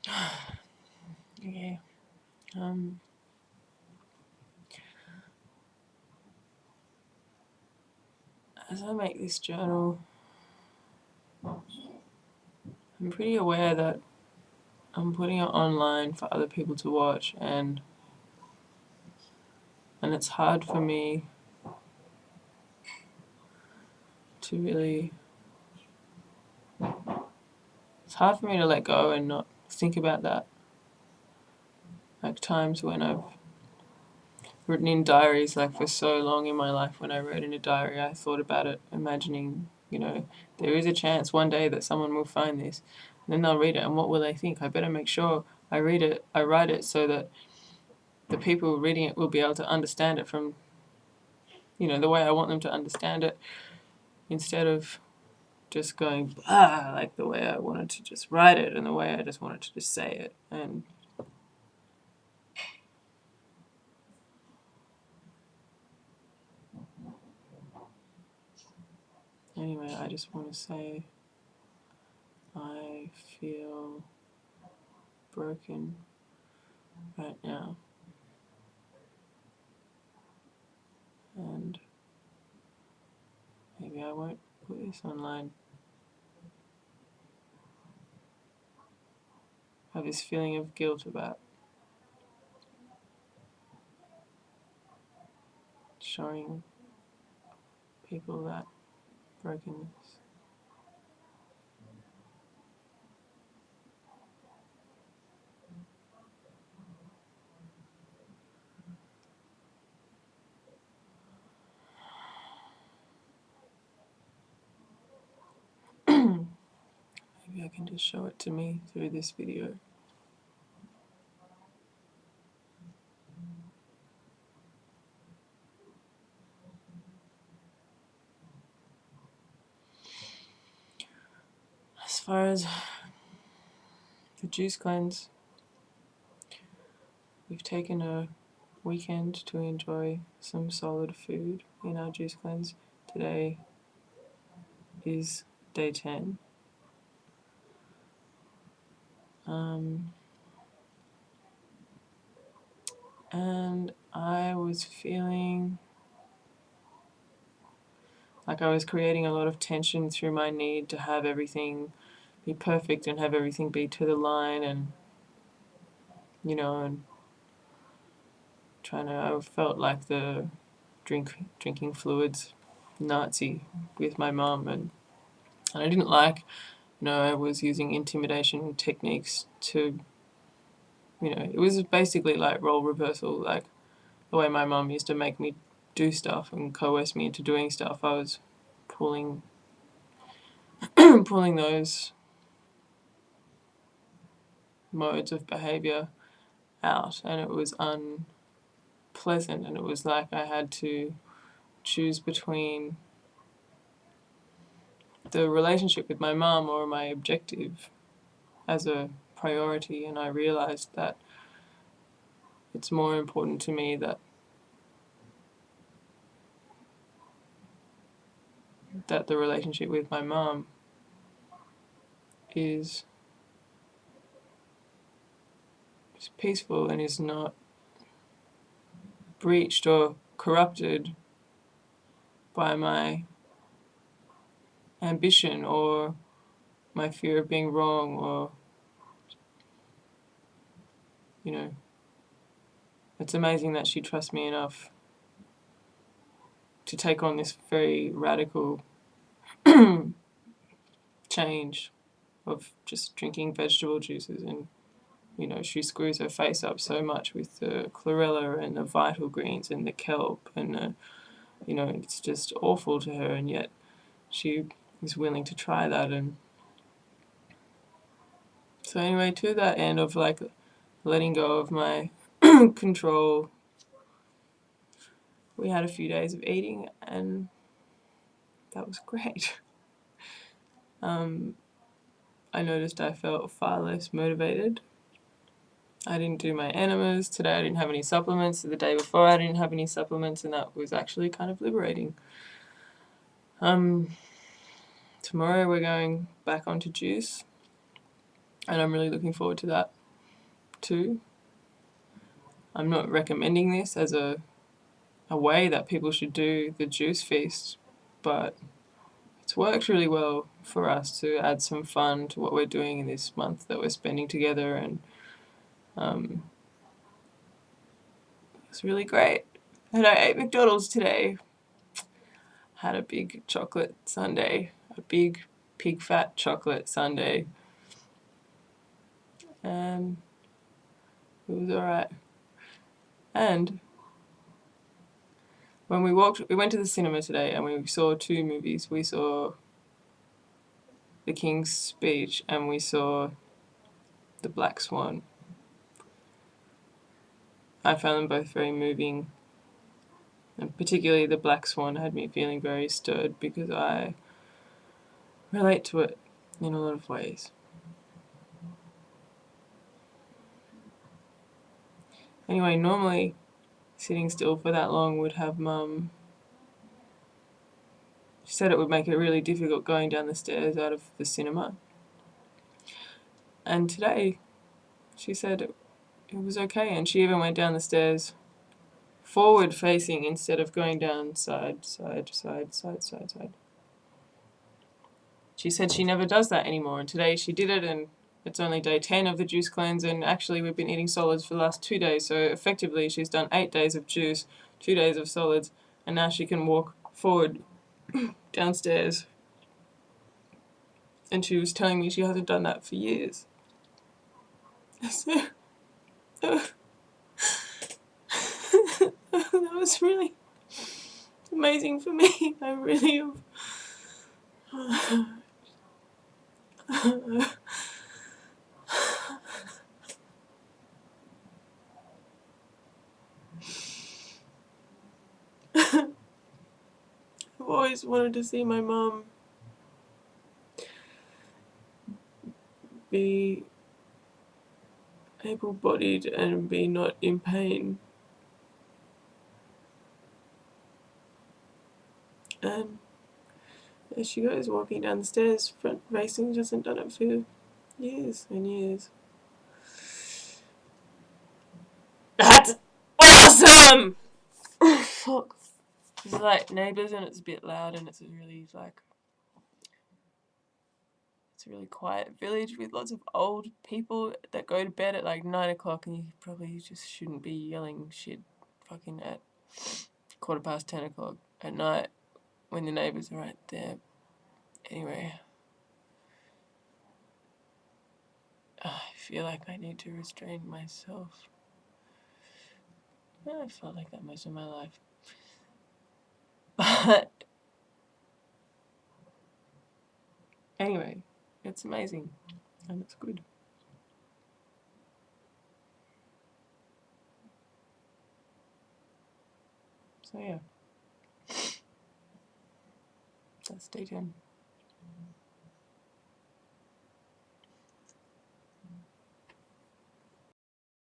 Okay. As I make this journal, I'm pretty aware that I'm putting it online for other people to watch, and it's hard for me to really, it's hard for me to let go and not think about that. Like times when I've written in diaries, like for so long in my life, when I wrote in a diary, I thought about it, imagining, there is a chance one day that someone will find this, and then they'll read it, and what will they think? I better make sure I write it so that the people reading it will be able to understand it from, the way I want them to understand it, instead of just going like the way I wanted to just write it and the way I just wanted to just say it. And anyway, I just want to say I feel broken right now, and maybe I won't put this online. I have this feeling of guilt about showing people that brokenness. Maybe I can just show it to me through this video. As far as the juice cleanse, we've taken a weekend to enjoy some solid food in our juice cleanse. Today is day 10. And I was feeling like I was creating a lot of tension through my need to have everything be perfect and have everything be to the line, and and I felt like the drinking fluids Nazi with my mum, and I didn't like, I was using intimidation techniques to, it was basically like role reversal, like the way my mum used to make me do stuff and coerce me into doing stuff. I was pulling pulling those modes of behavior out, and it was unpleasant, and it was like I had to choose between the relationship with my mum or my objective as a priority, and I realized that it's more important to me that the relationship with my mum is peaceful and is not breached or corrupted by my ambition or my fear of being wrong, or it's amazing that she trusts me enough to take on this very radical change of just drinking vegetable juices. And she screws her face up so much with the chlorella and the vital greens and the kelp, and it's just awful to her, and yet she is willing to try that. And so anyway, to that end of like letting go of my control, we had a few days of eating, and that was great. I noticed I felt far less motivated. I didn't do my enemas today. I didn't have any supplements. The day before, I didn't have any supplements, and that was actually kind of liberating. Tomorrow we're going back onto juice. and I'm really looking forward to that too. I'm not recommending this as a way that people should do the juice feast, but it's worked really well for us to add some fun to what we're doing in this month that we're spending together, and it's really great. And I ate McDonald's today. Had a big chocolate sundae, a big pig fat chocolate sundae, and it was alright. And when we went to the cinema today and we saw two movies. We saw The King's Speech and we saw The Black Swan. I found them both very moving, and particularly The Black Swan had me feeling very stirred because I relate to it in a lot of ways. Anyway, normally sitting still for that long would have Mum. She said it would make it really difficult going down the stairs out of the cinema. And today she said it was okay, and she even went down the stairs forward facing instead of going down side. She said she never does that anymore, and today she did it, and it's only day 10 of the juice cleanse, and actually we've been eating solids for the last 2 days, so effectively she's done 8 days of juice, 2 days of solids, and now she can walk forward downstairs. And she was telling me she hasn't done that for years. So, that was really amazing for me. I really have. I've always wanted to see my mum be able-bodied and be not in pain. And there she goes, walking down the stairs, front facing, hasn't done it for years and years. That's awesome! Fuck. It's like neighbours and it's a bit loud and it's a really quiet village with lots of old people that go to bed at like 9 o'clock, and you probably just shouldn't be yelling shit fucking at 10:15 o'clock at night when the neighbours are right there. Anyway, I feel like I need to restrain myself. I felt like that most of my life. But anyway, it's amazing and it's good. So yeah, that's day 10.